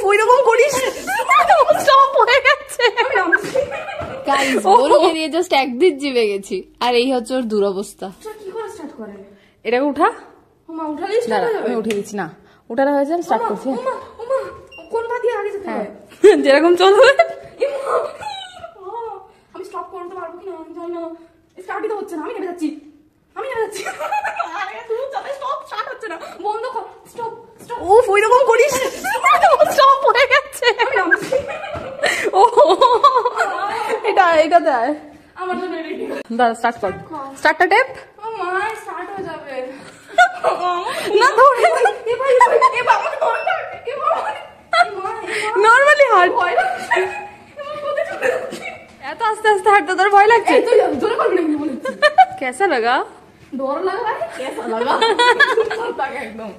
ওইরকম করিস। স্টপ হয়ে গেছে। গাইস ওর বেরিয়ে জাস্ট একদিন জিবে গেছি, আর এই হচ্ছে ওর দুরবস্থা। কি করে স্টার্ট করে? এটাকে উঠা। ওমা উঠালিস না? আমি উঠে দিচ্ছি না, উঠানো হয়েছে, আমি স্টার্ট করছি। ওমা ওমা কোন পা দিয়ে আগে যেতে হয়? যেরকম চলবে। আমি স্টপ করতে পারবো কিনা আমি জানি না। স্টার্টই তো হচ্ছে না। আমি নেমে যাচ্ছি। আরে তুই চলে, স্টপ, স্টার্ট হচ্ছে না। বন্ধ কর। Stop stop. উফ ওইরকম করিস। স্টপ হয়ে গেছে। ও এটা দেয় আমার জন্য রেডি। দাঁড়া, স্টার্ট কর। স্টার্টটা টেপ। ও মা স্টার্ট হয়ে যাবে না ধরে এ ভাই এ বাবা ধরটা এ বাবা নরমালি হাঁট। এত আস্তে আস্তে হাঁটতে তোর ভয় লাগছে? তুই জোরে করবি না বলে। कैसा लगा? डर लग रहा है? कैसा लगा? एकदम